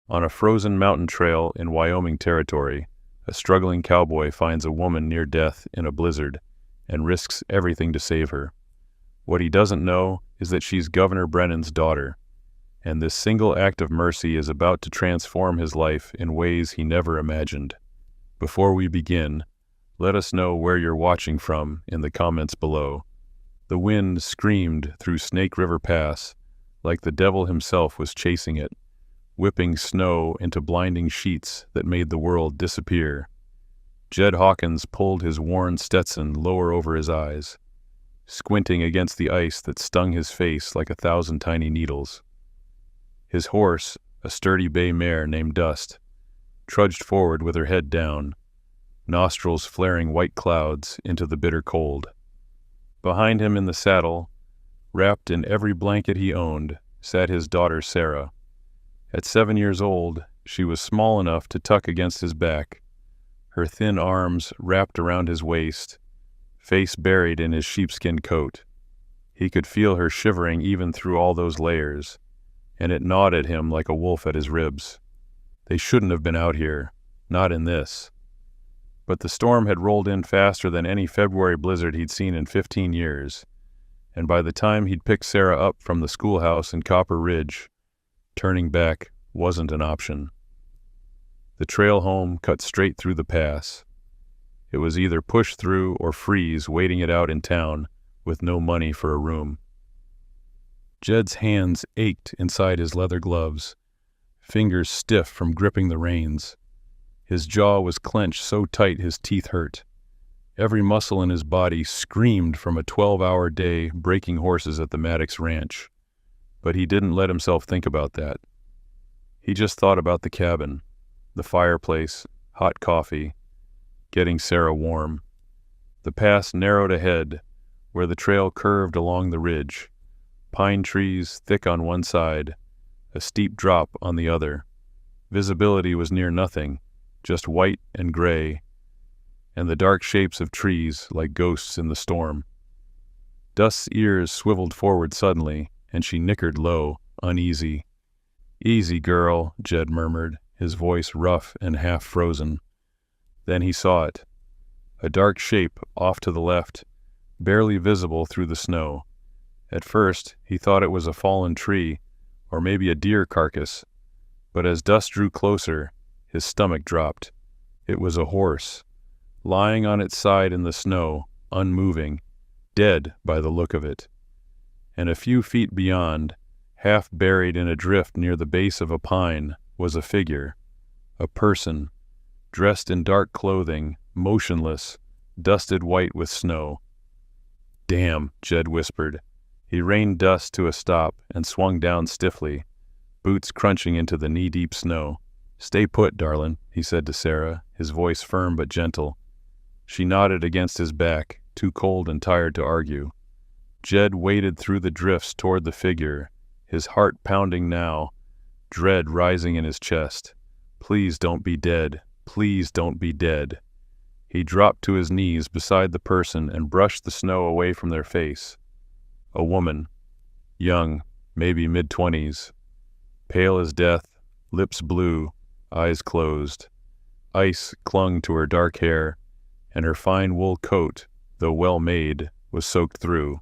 On a frozen mountain trail in Wyoming territory, a struggling cowboy finds a woman near death in a blizzard and risks everything to save her. What he doesn't know is that she's Governor Brennan's daughter, and this single act of mercy is about to transform his life in ways he never imagined. Before we begin, let us know where you're watching from in the comments below. The wind screamed through Snake River Pass like the devil himself was chasing it, whipping snow into blinding sheets that made the world disappear. Jed Hawkins pulled his worn Stetson lower over his eyes, squinting against the ice that stung his face like 1,000 tiny needles. His horse, a sturdy bay mare named Dust, trudged forward with her head down, nostrils flaring white clouds into the bitter cold. Behind him in the saddle, wrapped in every blanket he owned, sat his daughter Sarah. At 7 years old, she was small enough to tuck against his back, her thin arms wrapped around his waist, face buried in his sheepskin coat. He could feel her shivering even through all those layers, and it gnawed at him like a wolf at his ribs. They shouldn't have been out here, not in this. But the storm had rolled in faster than any February blizzard he'd seen in 15 years, and by the time he'd picked Sarah up from the schoolhouse in Copper Ridge, turning back wasn't an option. The trail home cut straight through the pass. It was either push through or freeze waiting it out in town with no money for a room. Jed's hands ached inside his leather gloves, fingers stiff from gripping the reins. His jaw was clenched so tight his teeth hurt. Every muscle in his body screamed from a 12-hour day breaking horses at the Maddox Ranch. But he didn't let himself think about that. He just thought about the cabin, the fireplace, hot coffee, getting Sarah warm. The pass narrowed ahead, where the trail curved along the ridge, pine trees thick on one side, a steep drop on the other. Visibility was near nothing, just white and gray, and the dark shapes of trees like ghosts in the storm. Dust's ears swiveled forward suddenly, and she nickered low, uneasy. "Easy, girl," Jed murmured, his voice rough and half-frozen. Then he saw it. A dark shape off to the left, barely visible through the snow. At first, he thought it was a fallen tree, or maybe a deer carcass. But as Dust drew closer, his stomach dropped. It was a horse, lying on its side in the snow, unmoving, dead by the look of it. And a few feet beyond, half buried in a drift near the base of a pine, was a figure, a person, dressed in dark clothing, motionless, dusted white with snow. "Damn," Jed whispered. He reined Dust to a stop and swung down stiffly, boots crunching into the knee-deep snow. "Stay put, darlin'," he said to Sarah, his voice firm but gentle. She nodded against his back, too cold and tired to argue. Jed waded through the drifts toward the figure, his heart pounding now, dread rising in his chest. Please don't be dead. Please don't be dead. He dropped to his knees beside the person and brushed the snow away from their face. A woman, young, maybe mid-20s, pale as death, lips blue, eyes closed. Ice clung to her dark hair, and her fine wool coat, though well made, was soaked through.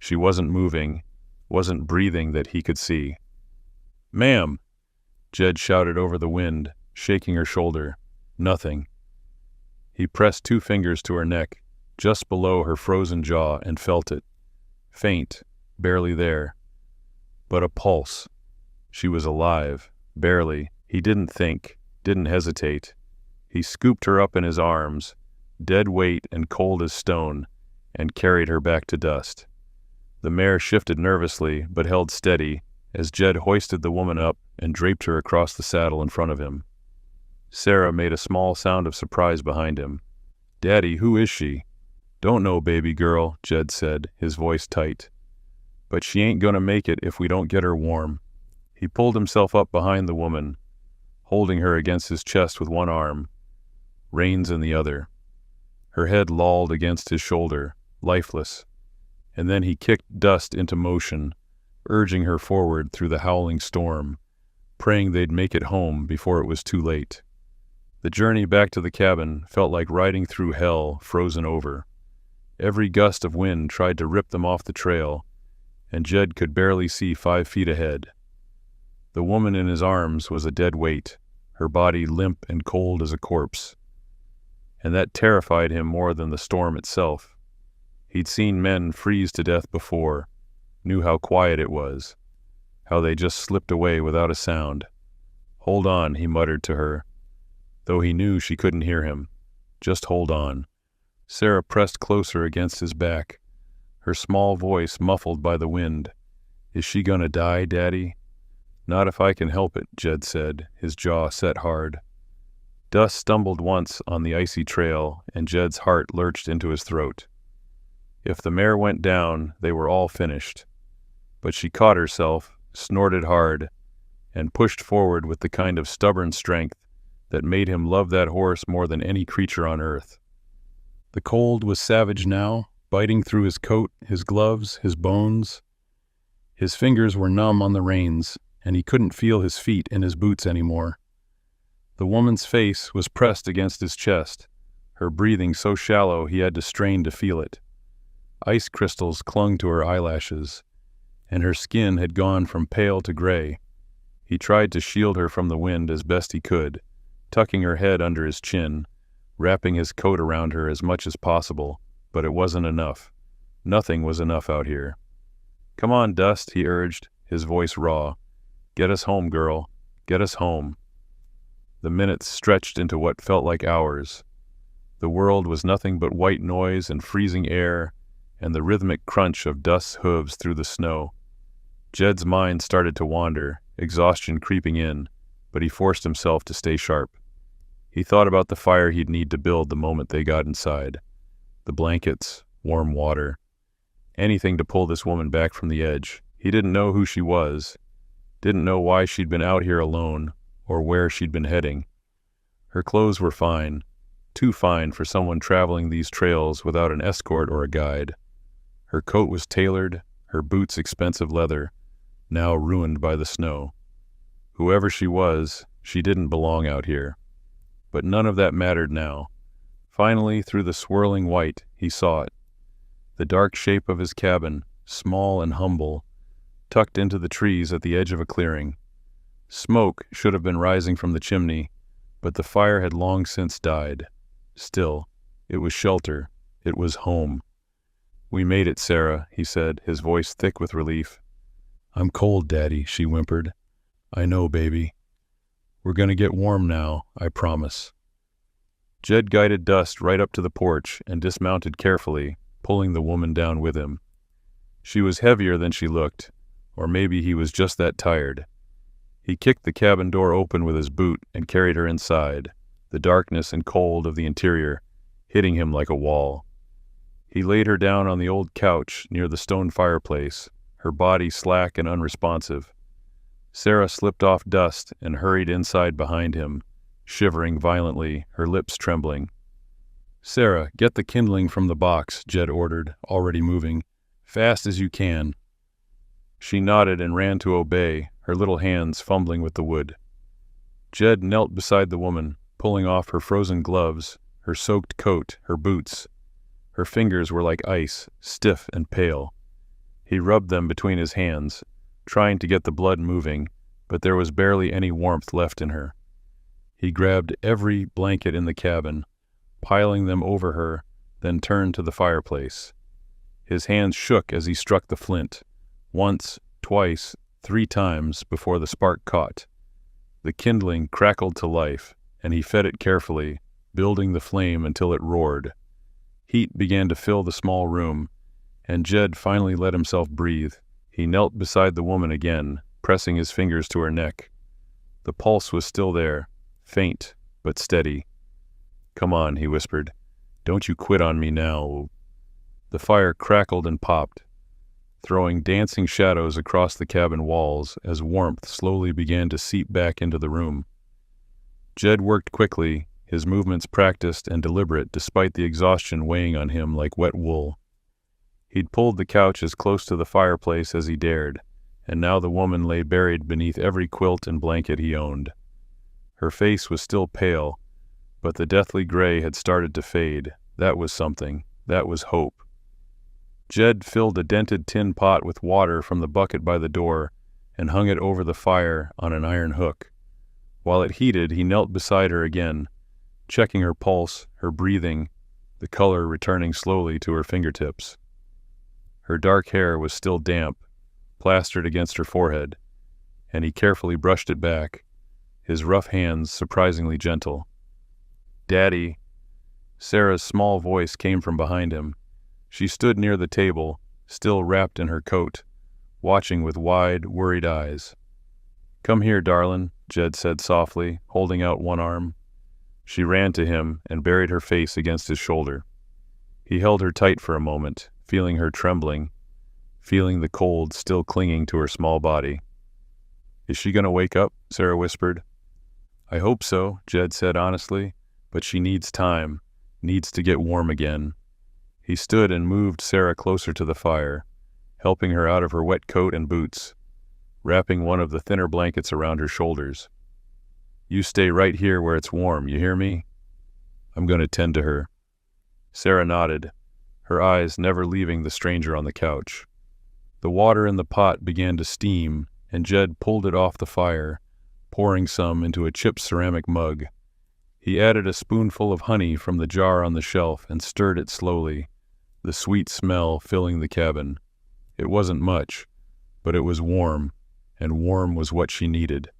She wasn't moving, wasn't breathing that he could see. "Ma'am!" Jed shouted over the wind, shaking her shoulder. Nothing. He pressed 2 fingers to her neck, just below her frozen jaw, and felt it. Faint, barely there. But a pulse. She was alive, barely. He didn't think, didn't hesitate. He scooped her up in his arms, dead weight and cold as stone, and carried her back to Dust. The mare shifted nervously, but held steady, as Jed hoisted the woman up and draped her across the saddle in front of him. Sarah made a small sound of surprise behind him. "Daddy, who is she?" "Don't know, baby girl," Jed said, his voice tight. "But she ain't gonna make it if we don't get her warm." He pulled himself up behind the woman, holding her against his chest with one arm, reins in the other. Her head lolled against his shoulder, lifeless, and then he kicked Dust into motion, urging her forward through the howling storm, praying they'd make it home before it was too late. The journey back to the cabin felt like riding through hell frozen over. Every gust of wind tried to rip them off the trail, and Jed could barely see 5 feet ahead. The woman in his arms was a dead weight, her body limp and cold as a corpse. And that terrified him more than the storm itself. He'd seen men freeze to death before, knew how quiet it was, how they just slipped away without a sound. "Hold on," he muttered to her, though he knew she couldn't hear him. "Just hold on." Sarah pressed closer against his back, her small voice muffled by the wind. "Is she gonna die, Daddy?" "Not if I can help it," Jed said, his jaw set hard. Dust stumbled once on the icy trail, and Jed's heart lurched into his throat. If the mare went down, they were all finished. But she caught herself, snorted hard, and pushed forward with the kind of stubborn strength that made him love that horse more than any creature on earth. The cold was savage now, biting through his coat, his gloves, his bones. His fingers were numb on the reins, and he couldn't feel his feet in his boots anymore. The woman's face was pressed against his chest, her breathing so shallow he had to strain to feel it. Ice crystals clung to her eyelashes, and her skin had gone from pale to gray. He tried to shield her from the wind as best he could, tucking her head under his chin, wrapping his coat around her as much as possible, but it wasn't enough. Nothing was enough out here. "Come on, Dust," he urged, his voice raw. "Get us home, girl. Get us home." The minutes stretched into what felt like hours. The world was nothing but white noise and freezing air, and the rhythmic crunch of Dust's hooves through the snow. Jed's mind started to wander, exhaustion creeping in, but he forced himself to stay sharp. He thought about the fire he'd need to build the moment they got inside. The blankets, warm water, anything to pull this woman back from the edge. He didn't know who she was, didn't know why she'd been out here alone, or where she'd been heading. Her clothes were fine, too fine for someone traveling these trails without an escort or a guide. Her coat was tailored, her boots expensive leather, now ruined by the snow. Whoever she was, she didn't belong out here. But none of that mattered now. Finally, through the swirling white, he saw it. The dark shape of his cabin, small and humble, tucked into the trees at the edge of a clearing. Smoke should have been rising from the chimney, but the fire had long since died. Still, it was shelter. It was home. "We made it, Sarah," he said, his voice thick with relief. "I'm cold, Daddy," she whimpered. "I know, baby. We're gonna get warm now, I promise." Jed guided Dust right up to the porch and dismounted carefully, pulling the woman down with him. She was heavier than she looked, or maybe he was just that tired. He kicked the cabin door open with his boot and carried her inside, the darkness and cold of the interior hitting him like a wall. He laid her down on the old couch near the stone fireplace, her body slack and unresponsive. Sarah slipped off Dust and hurried inside behind him, shivering violently, her lips trembling. "Sarah, get the kindling from the box," Jed ordered, already moving. "Fast as you can." She nodded and ran to obey, her little hands fumbling with the wood. Jed knelt beside the woman, pulling off her frozen gloves, her soaked coat, her boots. Her fingers were like ice, stiff and pale. He rubbed them between his hands, trying to get the blood moving, but there was barely any warmth left in her. He grabbed every blanket in the cabin, piling them over her, then turned to the fireplace. His hands shook as he struck the flint, once, twice, 3 times before the spark caught. The kindling crackled to life, and he fed it carefully, building the flame until it roared. Heat began to fill the small room, and Jed finally let himself breathe. He knelt beside the woman again, pressing his fingers to her neck. The pulse was still there, faint but steady. "Come on," he whispered. "Don't you quit on me now." The fire crackled and popped, throwing dancing shadows across the cabin walls as warmth slowly began to seep back into the room. Jed worked quickly, his movements practiced and deliberate despite the exhaustion weighing on him like wet wool. He'd pulled the couch as close to the fireplace as he dared, and now the woman lay buried beneath every quilt and blanket he owned. Her face was still pale, but the deathly gray had started to fade. That was something. That was hope. Jed filled a dented tin pot with water from the bucket by the door and hung it over the fire on an iron hook. While it heated, he knelt beside her again, checking her pulse, her breathing, the color returning slowly to her fingertips. Her dark hair was still damp, plastered against her forehead, and he carefully brushed it back, his rough hands surprisingly gentle. "Daddy." Sarah's small voice came from behind him. She stood near the table, still wrapped in her coat, watching with wide, worried eyes. "Come here, darlin'," Jed said softly, holding out one arm. She ran to him and buried her face against his shoulder. He held her tight for a moment, feeling her trembling, feeling the cold still clinging to her small body. "Is she going to wake up?" Sarah whispered. "I hope so," Jed said honestly, "but she needs time, needs to get warm again." He stood and moved Sarah closer to the fire, helping her out of her wet coat and boots, wrapping one of the thinner blankets around her shoulders. "You stay right here where it's warm, you hear me? I'm going to tend to her." Sarah nodded, her eyes never leaving the stranger on the couch. The water in the pot began to steam, and Jed pulled it off the fire, pouring some into a chipped ceramic mug. He added a spoonful of honey from the jar on the shelf and stirred it slowly, the sweet smell filling the cabin. It wasn't much, but it was warm, and warm was what she needed.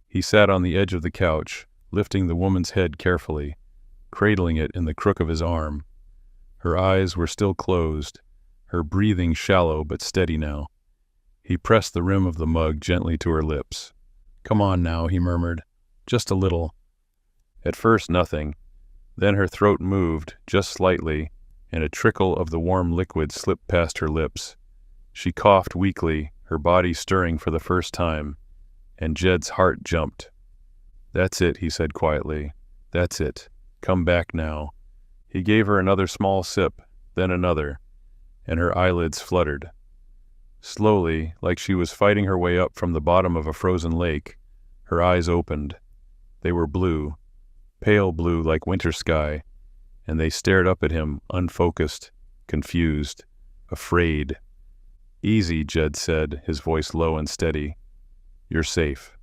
He sat on the edge of the couch, lifting the woman's head carefully, cradling it in the crook of his arm. Her eyes were still closed, her breathing shallow but steady now. He pressed the rim of the mug gently to her lips. "Come on now," he murmured. "Just a little." At first nothing. Then her throat moved, just slightly, and a trickle of the warm liquid slipped past her lips. She coughed weakly, her body stirring for the first time, and Jed's heart jumped. "That's it," he said quietly. "That's it. Come back now." He gave her another small sip, then another, and her eyelids fluttered. Slowly, like she was fighting her way up from the bottom of a frozen lake, her eyes opened. They were blue, pale blue like winter sky, and they stared up at him, unfocused, confused, afraid. "Easy," Jed said, his voice low and steady. "You're safe.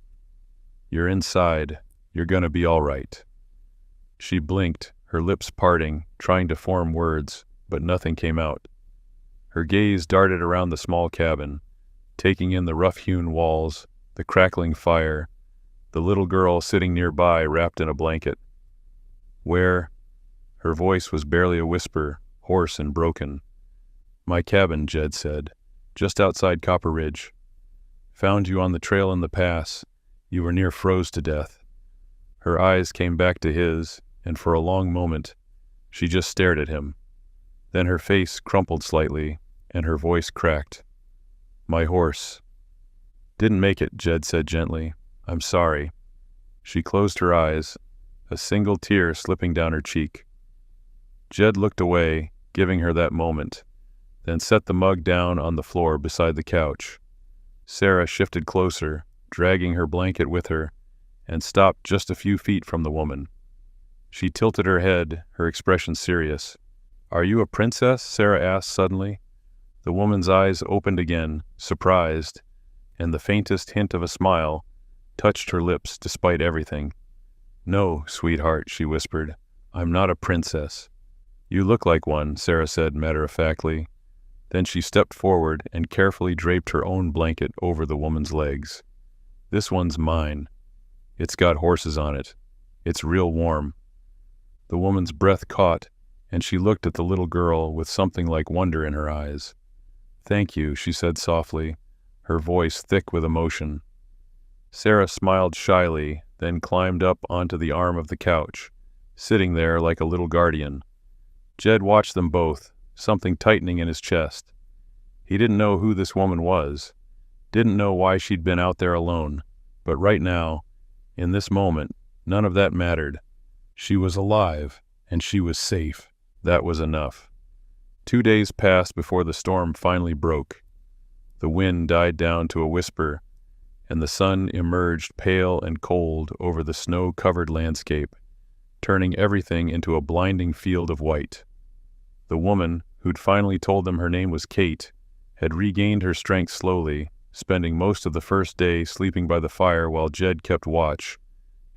You're inside. You're gonna be all right." She blinked, her lips parting, trying to form words, but nothing came out. Her gaze darted around the small cabin, taking in the rough-hewn walls, the crackling fire, the little girl sitting nearby wrapped in a blanket. "Where?" Her voice was barely a whisper, hoarse and broken. "My cabin," Jed said, "just outside Copper Ridge. Found you on the trail in the pass. You were near froze to death." Her eyes came back to his, and for a long moment, she just stared at him. Then her face crumpled slightly, and her voice cracked. "My horse." "Didn't make it," Jed said gently. "I'm sorry." She closed her eyes, a single tear slipping down her cheek. Jed looked away, giving her that moment, then set the mug down on the floor beside the couch. Sarah shifted closer, dragging her blanket with her, and stopped just a few feet from the woman. She tilted her head, her expression serious. "Are you a princess?" Sarah asked suddenly. The woman's eyes opened again, surprised, and the faintest hint of a smile touched her lips despite everything. "No, sweetheart," she whispered. "I'm not a princess." "You look like one," Sarah said matter-of-factly. Then she stepped forward and carefully draped her own blanket over the woman's legs. "This one's mine. It's got horses on it. It's real warm." The woman's breath caught, and she looked at the little girl with something like wonder in her eyes. "Thank you," she said softly, her voice thick with emotion. Sarah smiled shyly, then climbed up onto the arm of the couch, sitting there like a little guardian. Jed watched them both, something tightening in his chest. He didn't know who this woman was, didn't know why she'd been out there alone, but right now, in this moment, none of that mattered. She was alive, and she was safe. That was enough. 2 days passed before the storm finally broke. The wind died down to a whisper, and the sun emerged pale and cold over the snow-covered landscape, turning everything into a blinding field of white. The woman, who'd finally told them her name was Kate, had regained her strength slowly, spending most of the first day sleeping by the fire while Jed kept watch,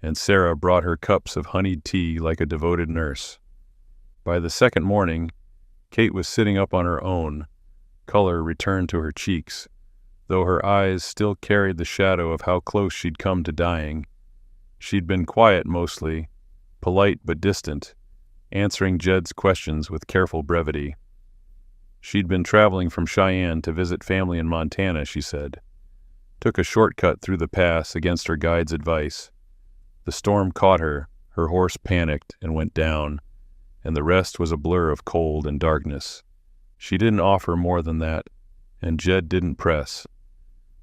and Sarah brought her cups of honeyed tea like a devoted nurse. By the second morning, Kate was sitting up on her own. Color returned to her cheeks, though her eyes still carried the shadow of how close she'd come to dying. She'd been quiet mostly, polite but distant, answering Jed's questions with careful brevity. She'd been traveling from Cheyenne to visit family in Montana, she said. Took a shortcut through the pass against her guide's advice. The storm caught her, her horse panicked and went down, and the rest was a blur of cold and darkness. She didn't offer more than that, and Jed didn't press.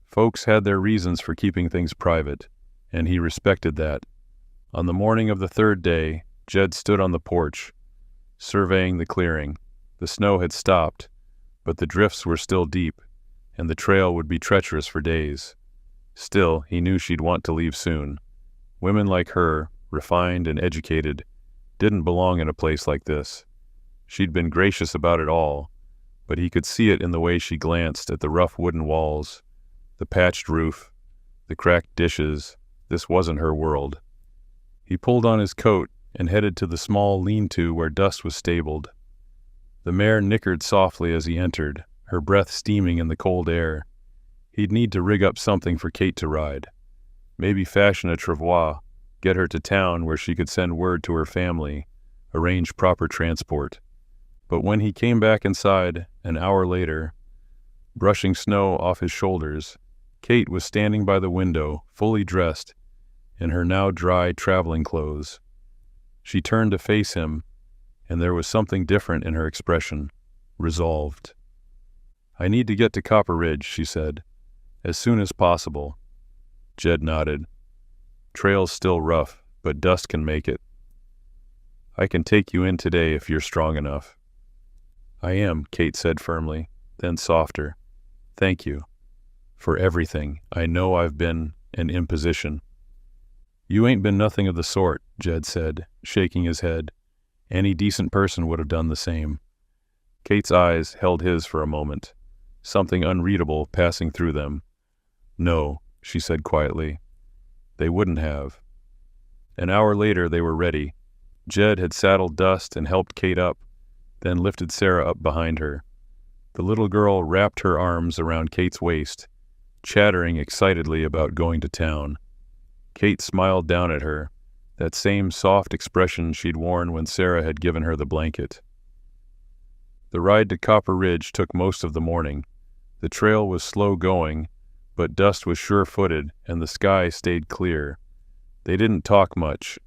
Folks had their reasons for keeping things private, and he respected that. On the morning of the third day, Jed stood on the porch, surveying the clearing. The snow had stopped, but the drifts were still deep, and the trail would be treacherous for days. Still, he knew she'd want to leave soon. Women like her, refined and educated, didn't belong in a place like this. She'd been gracious about it all, but he could see it in the way she glanced at the rough wooden walls, the patched roof, the cracked dishes. This wasn't her world. He pulled on his coat and headed to the small lean-to where Dust was stabled. The mare nickered softly as he entered, her breath steaming in the cold air. He'd need to rig up something for Kate to ride. Maybe fashion a travois, get her to town where she could send word to her family, arrange proper transport. But when he came back inside, an hour later, brushing snow off his shoulders, Kate was standing by the window, fully dressed, in her now dry traveling clothes. She turned to face him, and there was something different in her expression, resolved. "I need to get to Copper Ridge," she said, "as soon as possible." Jed nodded. "Trail's still rough, but Dust can make it. I can take you in today if you're strong enough." "I am," Kate said firmly, then softer. "Thank you. For everything. I know I've been an imposition." "You ain't been nothing of the sort," Jed said, shaking his head. "Any decent person would have done the same." Kate's eyes held his for a moment, something unreadable passing through them. "No," she said quietly. "They wouldn't have." An hour later they were ready. Jed had saddled Dust and helped Kate up, then lifted Sarah up behind her. The little girl wrapped her arms around Kate's waist, chattering excitedly about going to town. Kate smiled down at her, that same soft expression she'd worn when Sarah had given her the blanket. The ride to Copper Ridge took most of the morning. The trail was slow going, but Dust was sure-footed and the sky stayed clear. They didn't talk much.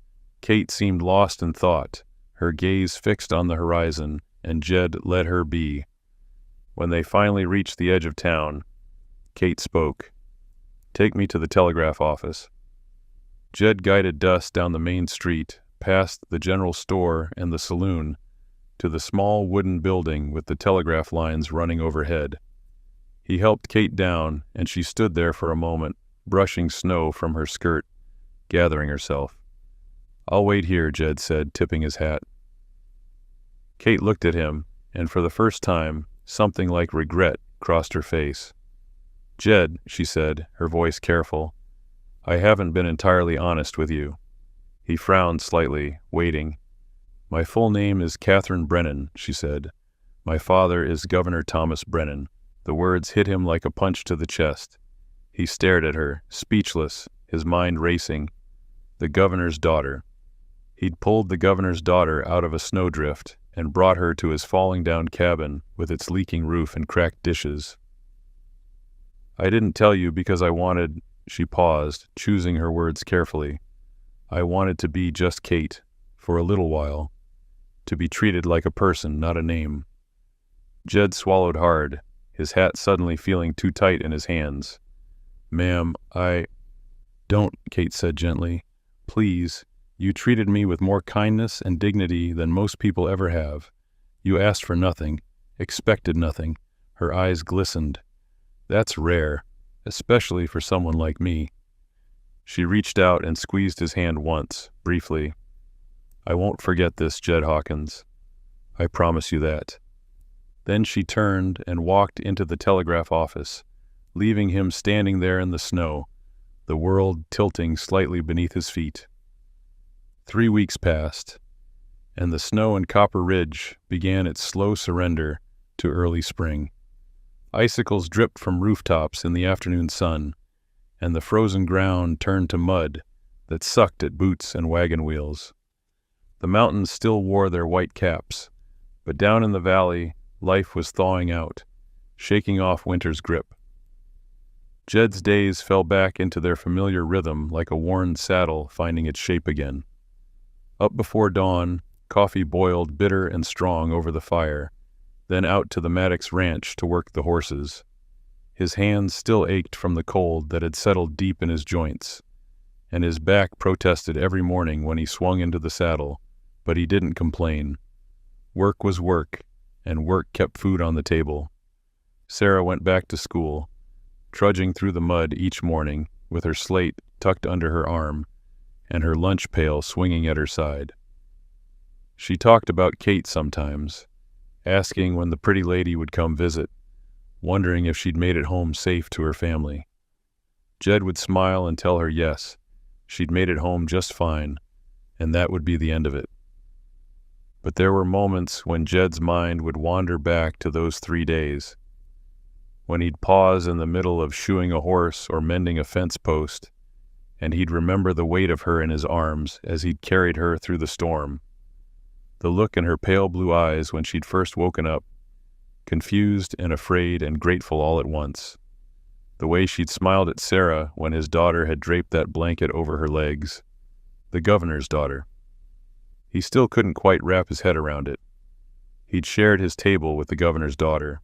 Kate seemed lost in thought, her gaze fixed on the horizon, and Jed let her be. When they finally reached the edge of town, Kate spoke. "Take me to the telegraph office." Jed guided Dust down the main street, past the general store and the saloon, to the small wooden building with the telegraph lines running overhead. He helped Kate down, and she stood there for a moment, brushing snow from her skirt, gathering herself. "I'll wait here," Jed said, tipping his hat. Kate looked at him, and for the first time, something like regret crossed her face. "Jed," she said, her voice careful, "I haven't been entirely honest with you." He frowned slightly, waiting. "My full name is Catherine Brennan," she said. "My father is Governor Thomas Brennan." The words hit him like a punch to the chest. He stared at her, speechless, his mind racing. The governor's daughter. He'd pulled the governor's daughter out of a snowdrift and brought her to his falling-down cabin with its leaking roof and cracked dishes. "I didn't tell you because I wanted," she paused, choosing her words carefully. "I wanted to be just Kate, for a little while. To be treated like a person, not a name." Jed swallowed hard, his hat suddenly feeling too tight in his hands. "Ma'am, Don't," Kate said gently. "Please. You treated me with more kindness and dignity than most people ever have. You asked for nothing, expected nothing." Her eyes glistened. That's rare, especially for someone like me. She reached out and squeezed his hand once, briefly. I won't forget this, Jed Hawkins. I promise you that. Then she turned and walked into the telegraph office, leaving him standing there in the snow, the world tilting slightly beneath his feet. 3 weeks passed, and the snow in Copper Ridge began its slow surrender to early spring. Icicles dripped from rooftops in the afternoon sun, and the frozen ground turned to mud that sucked at boots and wagon wheels. The mountains still wore their white caps, but down in the valley, life was thawing out, shaking off winter's grip. Jed's days fell back into their familiar rhythm like a worn saddle finding its shape again. Up before dawn, coffee boiled bitter and strong over the fire, then out to the Maddox Ranch to work the horses. His hands still ached from the cold that had settled deep in his joints, and his back protested every morning when he swung into the saddle, but he didn't complain. Work was work, and work kept food on the table. Sarah went back to school, trudging through the mud each morning with her slate tucked under her arm and her lunch pail swinging at her side. She talked about Kate sometimes, asking when the pretty lady would come visit, wondering if she'd made it home safe to her family. Jed would smile and tell her yes, she'd made it home just fine, and that would be the end of it. But there were moments when Jed's mind would wander back to those 3 days, when he'd pause in the middle of shoeing a horse or mending a fence post, and he'd remember the weight of her in his arms as he'd carried her through the storm. The look in her pale blue eyes when she'd first woken up, confused and afraid and grateful all at once. The way she'd smiled at Sarah when his daughter had draped that blanket over her legs. The governor's daughter. He still couldn't quite wrap his head around it. He'd shared his table with the governor's daughter.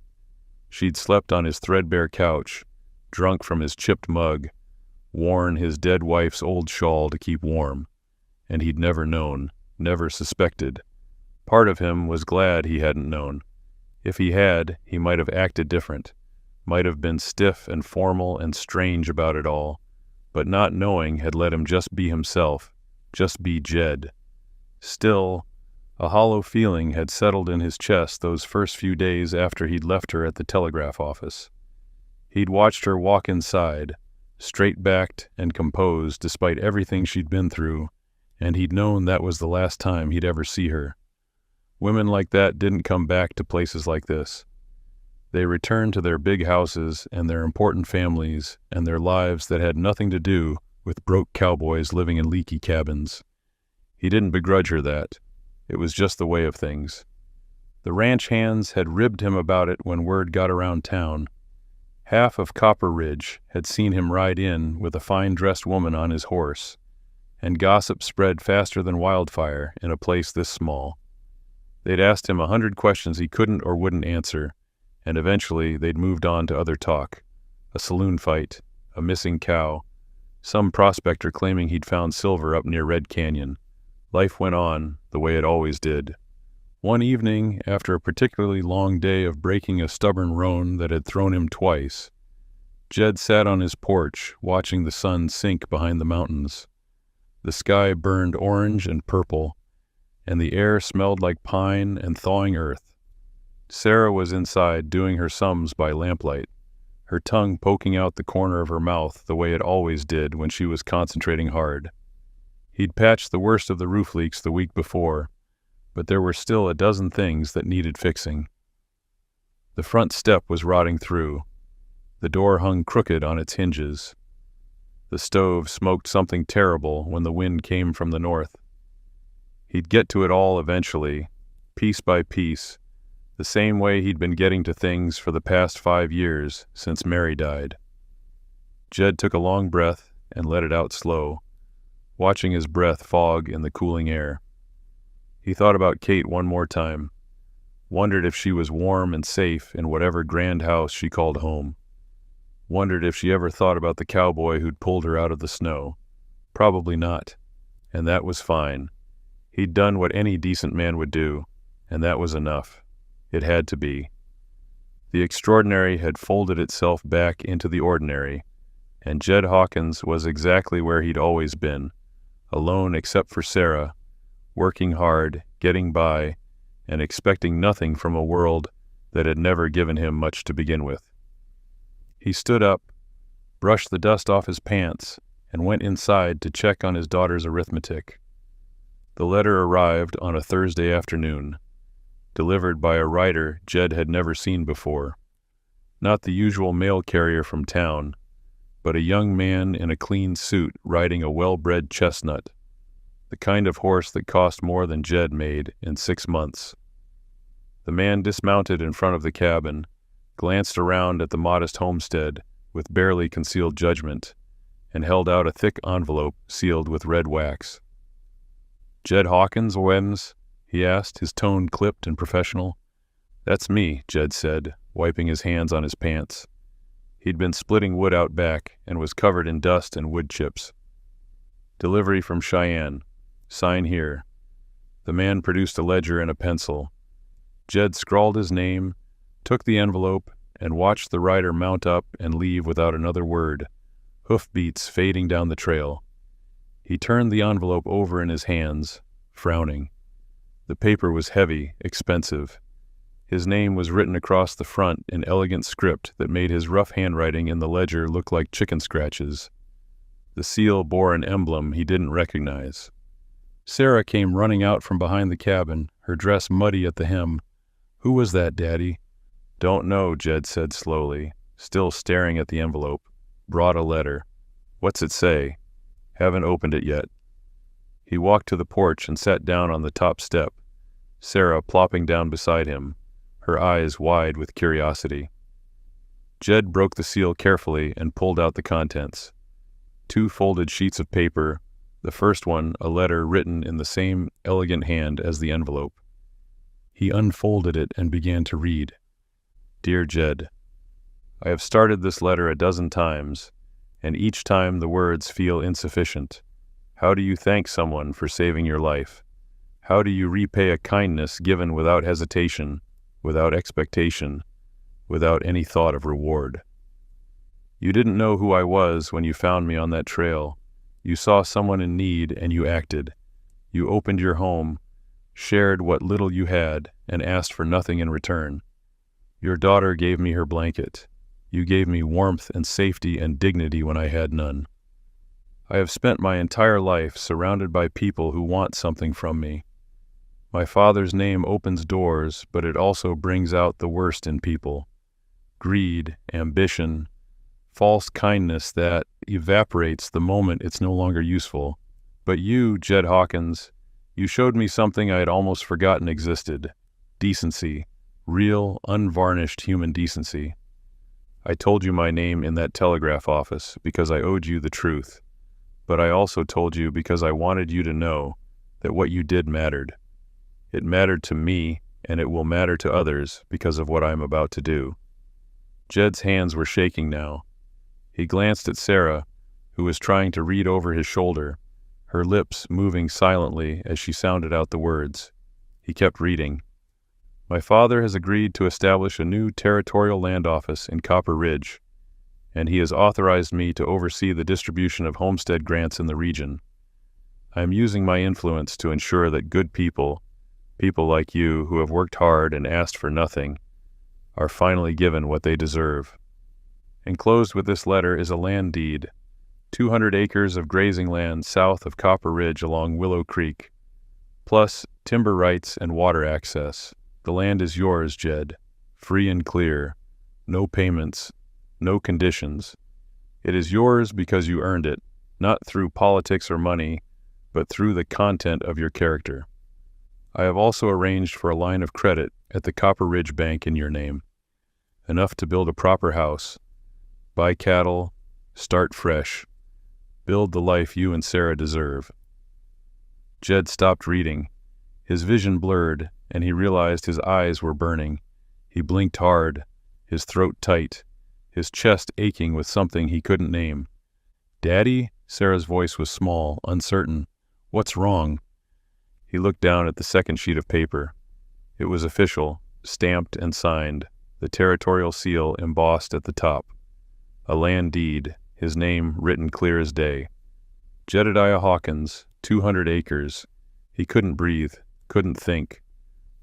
She'd slept on his threadbare couch, drunk from his chipped mug, worn his dead wife's old shawl to keep warm, and he'd never known, never suspected. Part of him was glad he hadn't known. If he had, he might have acted different, might have been stiff and formal and strange about it all, but not knowing had let him just be himself, just be Jed. Still, a hollow feeling had settled in his chest those first few days after he'd left her at the telegraph office. He'd watched her walk inside, straight-backed and composed despite everything she'd been through, and he'd known that was the last time he'd ever see her. Women like that didn't come back to places like this. They returned to their big houses and their important families and their lives that had nothing to do with broke cowboys living in leaky cabins. He didn't begrudge her that. It was just the way of things. The ranch hands had ribbed him about it when word got around town. Half of Copper Ridge had seen him ride in with a fine-dressed woman on his horse, and gossip spread faster than wildfire in a place this small. They'd asked him 100 questions he couldn't or wouldn't answer, and eventually they'd moved on to other talk. A saloon fight, a missing cow, some prospector claiming he'd found silver up near Red Canyon. Life went on the way it always did. One evening, after a particularly long day of breaking a stubborn roan that had thrown him twice, Jed sat on his porch watching the sun sink behind the mountains. The sky burned orange and purple, and the air smelled like pine and thawing earth. Sarah was inside doing her sums by lamplight, her tongue poking out the corner of her mouth the way it always did when she was concentrating hard. He'd patched the worst of the roof leaks the week before, but there were still a dozen things that needed fixing. The front step was rotting through. The door hung crooked on its hinges. The stove smoked something terrible when the wind came from the north. He'd get to it all eventually, piece by piece, the same way he'd been getting to things for the past 5 years since Mary died. Jed took a long breath and let it out slow, watching his breath fog in the cooling air. He thought about Kate one more time, wondered if she was warm and safe in whatever grand house she called home, wondered if she ever thought about the cowboy who'd pulled her out of the snow. Probably not, and that was fine. He'd done what any decent man would do, and that was enough. It had to be. The extraordinary had folded itself back into the ordinary, and Jed Hawkins was exactly where he'd always been, alone except for Sarah, working hard, getting by, and expecting nothing from a world that had never given him much to begin with. He stood up, brushed the dust off his pants, and went inside to check on his daughter's arithmetic. The letter arrived on a Thursday afternoon, delivered by a writer Jed had never seen before. Not the usual mail carrier from town, but a young man in a clean suit riding a well-bred chestnut, the kind of horse that cost more than Jed made in 6 months. The man dismounted in front of the cabin, glanced around at the modest homestead with barely concealed judgment, and held out a thick envelope sealed with red wax. "Jed Hawkins, Wems?" he asked, his tone clipped and professional. "That's me," Jed said, wiping his hands on his pants. He'd been splitting wood out back and was covered in dust and wood chips. "Delivery from Cheyenne. Sign here." The man produced a ledger and a pencil. Jed scrawled his name, took the envelope, and watched the rider mount up and leave without another word, hoofbeats fading down the trail. He turned the envelope over in his hands, frowning. The paper was heavy, expensive. His name was written across the front in elegant script that made his rough handwriting in the ledger look like chicken scratches. The seal bore an emblem he didn't recognize. Sarah came running out from behind the cabin, her dress muddy at the hem. "Who was that, Daddy?" "Don't know," Jed said slowly, still staring at the envelope. "Brought a letter." "What's it say?" "Haven't opened it yet." He walked to the porch and sat down on the top step, Sarah plopping down beside him, her eyes wide with curiosity. Jed broke the seal carefully and pulled out the contents. 2 folded sheets of paper, the first one a letter written in the same elegant hand as the envelope. He unfolded it and began to read. "Dear Jed, I have started this letter a dozen times, and each time the words feel insufficient. How do you thank someone for saving your life? How do you repay a kindness given without hesitation, without expectation, without any thought of reward? You didn't know who I was when you found me on that trail. You saw someone in need and you acted. You opened your home, shared what little you had, and asked for nothing in return. Your daughter gave me her blanket. You gave me warmth and safety and dignity when I had none. I have spent my entire life surrounded by people who want something from me. My father's name opens doors, but it also brings out the worst in people. Greed, ambition, false kindness that evaporates the moment it's no longer useful. But you, Jed Hawkins, you showed me something I had almost forgotten existed. Decency. Real, unvarnished human decency. I told you my name in that telegraph office because I owed you the truth. But I also told you because I wanted you to know that what you did mattered. It mattered to me, and it will matter to others because of what I am about to do." Jed's hands were shaking now. He glanced at Sarah, who was trying to read over his shoulder, her lips moving silently as she sounded out the words. He kept reading. "My father has agreed to establish a new territorial land office in Copper Ridge, and he has authorized me to oversee the distribution of homestead grants in the region. I am using my influence to ensure that good people like you who have worked hard and asked for nothing, are finally given what they deserve. Enclosed with this letter is a land deed, 200 acres of grazing land south of Copper Ridge along Willow Creek, plus timber rights and water access. The land is yours, Jed, free and clear, no payments, no conditions. It is yours because you earned it, not through politics or money, but through the content of your character. I have also arranged for a line of credit at the Copper Ridge Bank in your name, enough to build a proper house, buy cattle, start fresh, build the life you and Sarah deserve." Jed stopped reading. His vision blurred, and he realized his eyes were burning. He blinked hard, his throat tight, his chest aching with something he couldn't name. "Daddy?" Sarah's voice was small, uncertain. "What's wrong?" He looked down at the second sheet of paper. It was official, stamped and signed, the territorial seal embossed at the top. A land deed, his name written clear as day. Jedediah Hawkins, 200 acres. He couldn't breathe, couldn't think.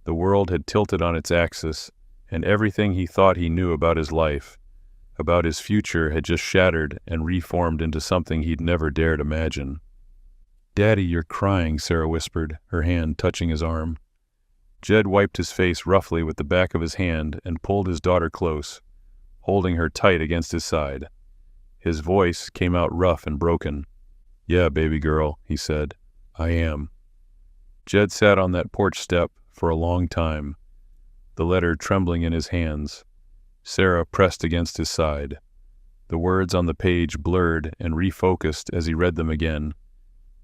The world had tilted on its axis, and everything he thought he knew about his life, about his future, had just shattered and reformed into something he'd never dared imagine. "Daddy, you're crying," Sarah whispered, her hand touching his arm. Jed wiped his face roughly with the back of his hand and pulled his daughter close, holding her tight against his side. His voice came out rough and broken. "Yeah, baby girl," he said. "I am." Jed sat on that porch step for a long time, the letter trembling in his hands. Sarah pressed against his side. The words on the page blurred and refocused as he read them again,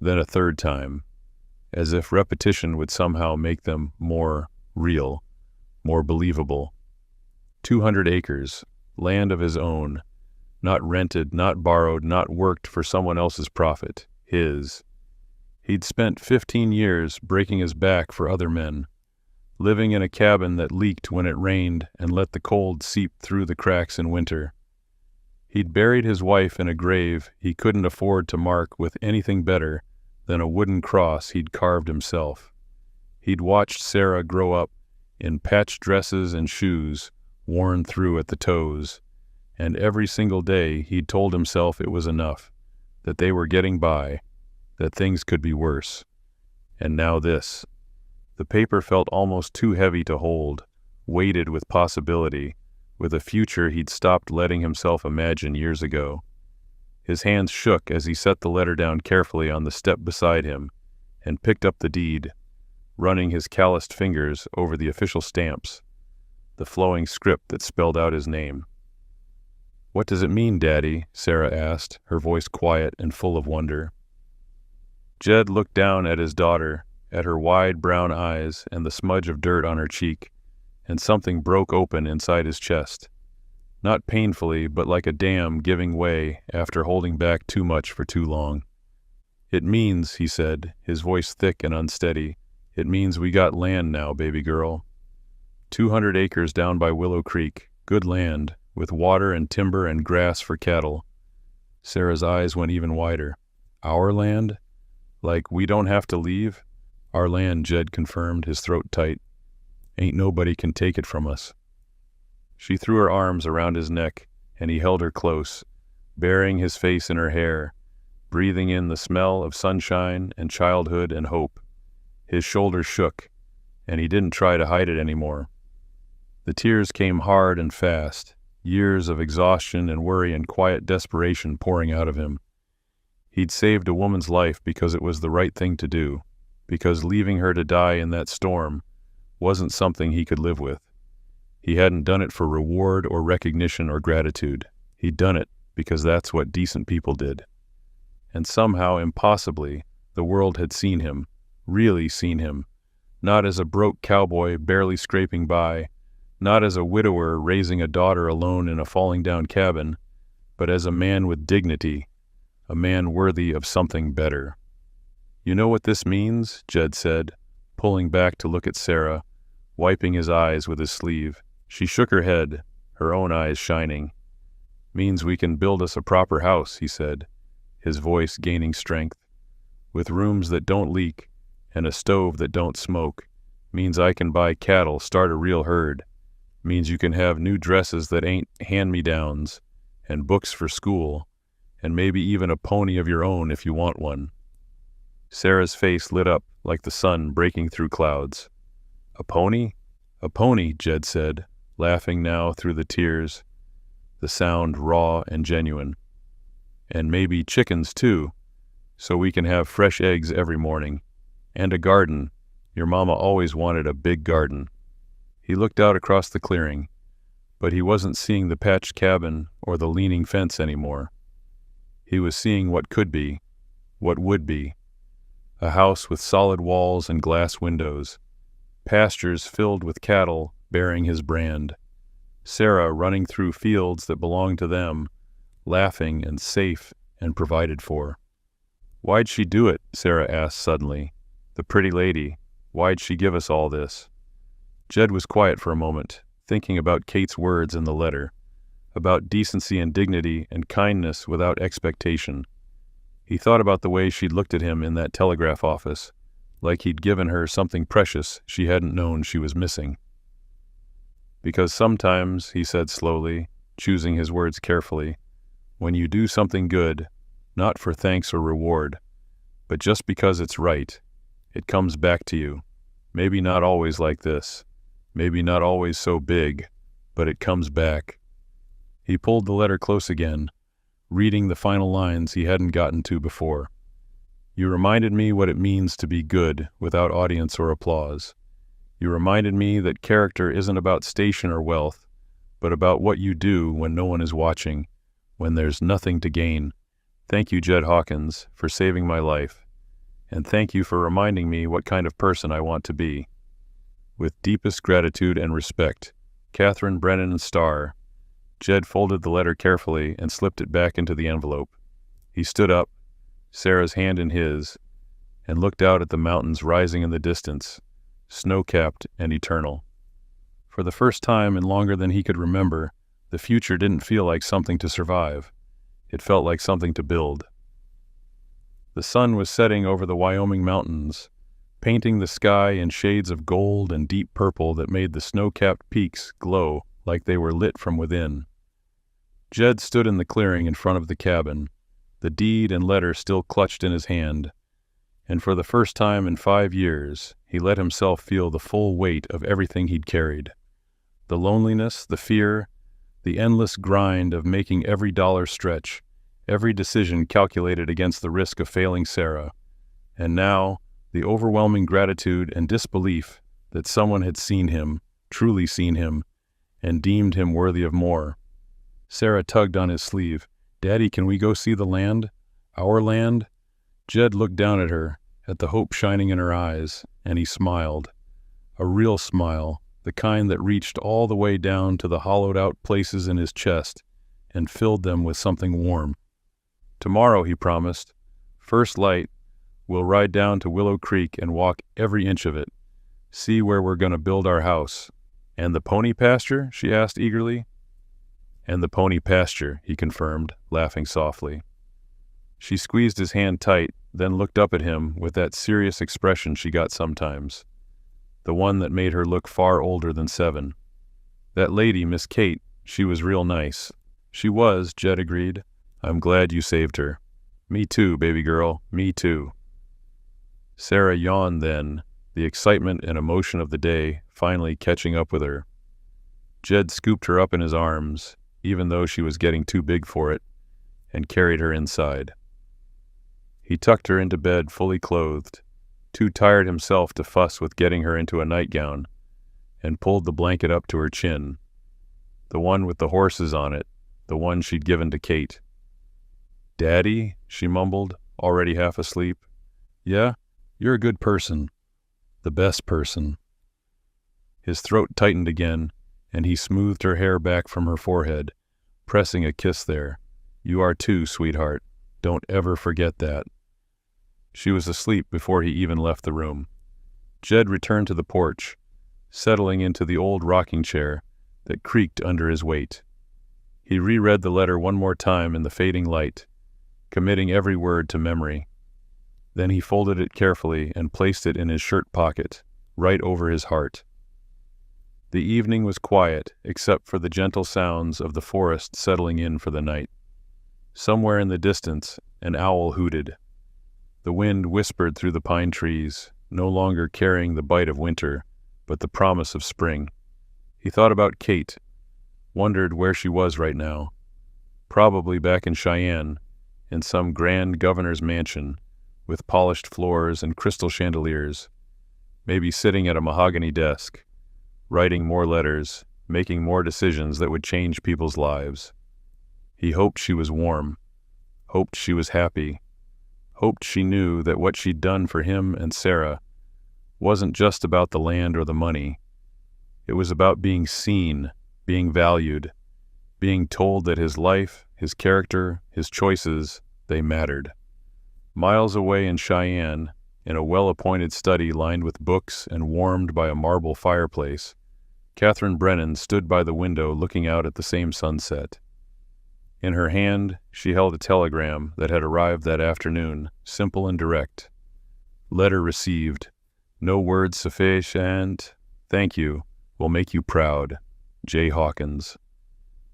then a third time, as if repetition would somehow make them more real, more believable. 200 acres, land of his own, not rented, not borrowed, not worked for someone else's profit, his. He'd spent 15 years breaking his back for other men, living in a cabin that leaked when it rained and let the cold seep through the cracks in winter. He'd buried his wife in a grave he couldn't afford to mark with anything better than a wooden cross he'd carved himself. He'd watched Sarah grow up in patched dresses and shoes worn through at the toes, and every single day he'd told himself it was enough, that they were getting by, that things could be worse. And now this. The paper felt almost too heavy to hold, weighted with possibility, with a future he'd stopped letting himself imagine years ago. His hands shook as he set the letter down carefully on the step beside him and picked up the deed, running his calloused fingers over the official stamps, the flowing script that spelled out his name. "What does it mean, Daddy?" Sarah asked, her voice quiet and full of wonder. Jed looked down at his daughter, at her wide brown eyes and the smudge of dirt on her cheek, and something broke open inside his chest. Not painfully, but like a dam giving way after holding back too much for too long. "It means," he said, his voice thick and unsteady, "it means we got land now, baby girl. 200 acres down by Willow Creek, good land, with water and timber and grass for cattle." Sarah's eyes went even wider. "Our land? Like we don't have to leave?" "Our land," Jed confirmed, his throat tight. "Ain't nobody can take it from us." She threw her arms around his neck, and he held her close, burying his face in her hair, breathing in the smell of sunshine and childhood and hope. His shoulders shook, and he didn't try to hide it anymore. The tears came hard and fast, years of exhaustion and worry and quiet desperation pouring out of him. He'd saved a woman's life because it was the right thing to do, because leaving her to die in that storm wasn't something he could live with. He hadn't done it for reward or recognition or gratitude. He'd done it because that's what decent people did. And somehow, impossibly, the world had seen him, really seen him, not as a broke cowboy barely scraping by, not as a widower raising a daughter alone in a falling-down cabin, but as a man with dignity, a man worthy of something better. "You know what this means?" Jed said, pulling back to look at Sarah, wiping his eyes with his sleeve. She shook her head, her own eyes shining. "Means we can build us a proper house," he said, his voice gaining strength. "With rooms that don't leak and a stove that don't smoke. Means I can buy cattle, start a real herd. Means you can have new dresses that ain't hand-me-downs, and books for school, and maybe even a pony of your own if you want one." Sarah's face lit up like the sun breaking through clouds. "A pony?" "A pony," Jed said, laughing now through the tears, the sound raw and genuine. "And maybe chickens too, so we can have fresh eggs every morning. And a garden. Your mama always wanted a big garden." He looked out across the clearing, but he wasn't seeing the patched cabin or the leaning fence anymore. He was seeing what could be, what would be. A house with solid walls and glass windows, pastures filled with cattle bearing his brand, Sarah running through fields that belonged to them, laughing and safe and provided for. "Why'd she do it?" Sarah asked suddenly. "The pretty lady, why'd she give us all this?" Jed was quiet for a moment, thinking about Kate's words in the letter, about decency and dignity and kindness without expectation. He thought about the way she'd looked at him in that telegraph office, like he'd given her something precious she hadn't known she was missing. Because sometimes, he said slowly, choosing his words carefully, when you do something good, not for thanks or reward, but just because it's right, it comes back to you. Maybe not always like this, maybe not always so big, but it comes back. He pulled the letter close again, reading the final lines he hadn't gotten to before. You reminded me what it means to be good without audience or applause. You reminded me that character isn't about station or wealth, but about what you do when no one is watching, when there's nothing to gain. Thank you, Jed Hawkins, for saving my life, and thank you for reminding me what kind of person I want to be. With deepest gratitude and respect, Catherine Brennan Starr. Jed folded the letter carefully and slipped it back into the envelope. He stood up, Sarah's hand in his, and looked out at the mountains rising in the distance, snow-capped and eternal. For the first time in longer than he could remember, the future didn't feel like something to survive. It felt like something to build. The sun was setting over the Wyoming mountains, painting the sky in shades of gold and deep purple that made the snow-capped peaks glow like they were lit from within. Jed stood in the clearing in front of the cabin, the deed and letter still clutched in his hand, and for the first time in 5 years, he let himself feel the full weight of everything he'd carried. The loneliness, the fear, the endless grind of making every dollar stretch, every decision calculated against the risk of failing Sarah, and now the overwhelming gratitude and disbelief that someone had seen him, truly seen him, and deemed him worthy of more. Sarah tugged on his sleeve. Daddy, can we go see the land? Our land? Jed looked down at her, at the hope shining in her eyes, and he smiled. A real smile, the kind that reached all the way down to the hollowed-out places in his chest and filled them with something warm. Tomorrow, he promised, first light, we'll ride down to Willow Creek and walk every inch of it, see where we're going to build our house. And the pony pasture? She asked eagerly. And the pony pasture, he confirmed, laughing softly. She squeezed his hand tight, then looked up at him with that serious expression she got sometimes, the one that made her look far older than 7. That lady, Miss Kate, she was real nice. She was, Jed agreed. I'm glad you saved her. Me too, baby girl, me too. Sarah yawned then, the excitement and emotion of the day finally catching up with her. Jed scooped her up in his arms, even though she was getting too big for it, and carried her inside. He tucked her into bed fully clothed, too tired himself to fuss with getting her into a nightgown, and pulled the blanket up to her chin, the one with the horses on it, the one she'd given to Kate. Daddy, she mumbled, already half asleep. Yeah, you're a good person. The best person. His throat tightened again, and he smoothed her hair back from her forehead, pressing a kiss there. You are too, sweetheart. Don't ever forget that. She was asleep before he even left the room. Jed returned to the porch, settling into the old rocking chair that creaked under his weight. He reread the letter one more time in the fading light, committing every word to memory. Then he folded it carefully and placed it in his shirt pocket, right over his heart. The evening was quiet, except for the gentle sounds of the forest settling in for the night. Somewhere in the distance, an owl hooted. The wind whispered through the pine trees, no longer carrying the bite of winter, but the promise of spring. He thought about Kate, wondered where she was right now. Probably back in Cheyenne, in some grand governor's mansion, with polished floors and crystal chandeliers, maybe sitting at a mahogany desk, writing more letters, making more decisions that would change people's lives. He hoped she was warm, hoped she was happy, hoped she knew that what she'd done for him and Sarah wasn't just about the land or the money. It was about being seen, being valued, being told that his life, his character, his choices, they mattered. Miles away in Cheyenne, in a well-appointed study lined with books and warmed by a marble fireplace, Catherine Brennan stood by the window looking out at the same sunset. In her hand, she held a telegram that had arrived that afternoon, simple and direct. Letter received. No words sufficient. Thank you. Will make you proud. J. Hawkins.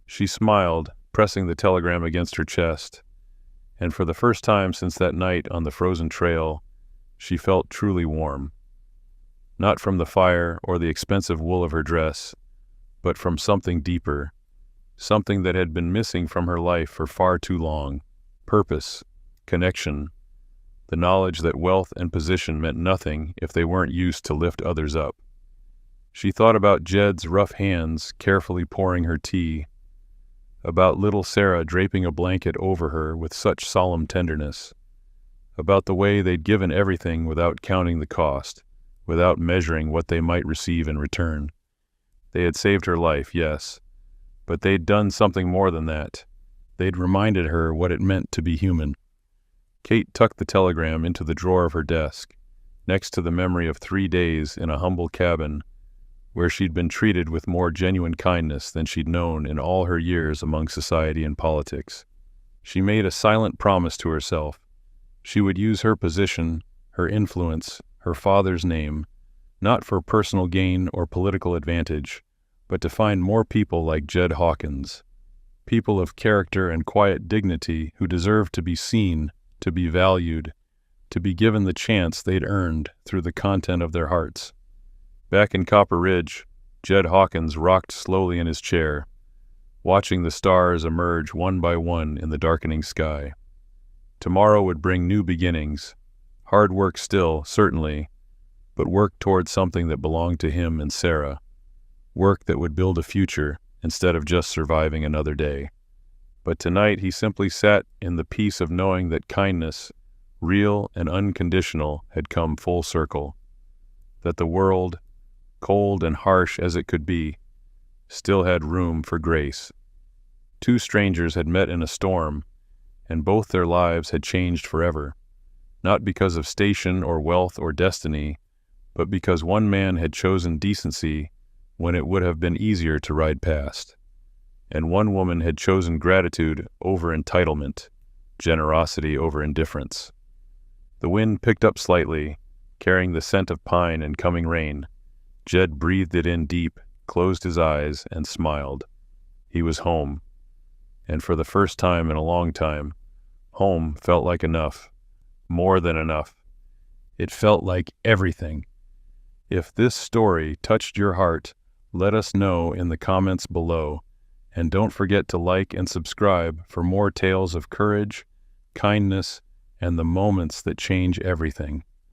She smiled, pressing the telegram against her chest, and for the first time since that night on the frozen trail, she felt truly warm. Not from the fire or the expensive wool of her dress, but from something deeper, something that had been missing from her life for far too long. Purpose, connection, the knowledge that wealth and position meant nothing if they weren't used to lift others up. She thought about Jed's rough hands carefully pouring her tea, about little Sarah draping a blanket over her with such solemn tenderness, about the way they'd given everything without counting the cost, without measuring what they might receive in return. They had saved her life, yes, but they'd done something more than that. They'd reminded her what it meant to be human. Kate tucked the telegram into the drawer of her desk, next to the memory of 3 days in a humble cabin where she'd been treated with more genuine kindness than she'd known in all her years among society and politics. She made a silent promise to herself. She would use her position, her influence, her father's name, not for personal gain or political advantage, but to find more people like Jed Hawkins, people of character and quiet dignity who deserved to be seen, to be valued, to be given the chance they'd earned through the content of their hearts. Back in Copper Ridge, Jed Hawkins rocked slowly in his chair, watching the stars emerge one by one in the darkening sky. Tomorrow would bring new beginnings. Hard work still, certainly, but work towards something that belonged to him and Sarah. Work that would build a future instead of just surviving another day. But tonight he simply sat in the peace of knowing that kindness, real and unconditional, had come full circle. That the world, cold and harsh as it could be, still had room for grace. 2 strangers had met in a storm, and both their lives had changed forever, not because of station or wealth or destiny, but because one man had chosen decency when it would have been easier to ride past, and one woman had chosen gratitude over entitlement, generosity over indifference. The wind picked up slightly, carrying the scent of pine and coming rain. Jed breathed it in deep, closed his eyes, and smiled. He was home. And for the first time in a long time, home felt like enough. More than enough. It felt like everything. If this story touched your heart, let us know in the comments below. And don't forget to like and subscribe for more tales of courage, kindness, and the moments that change everything.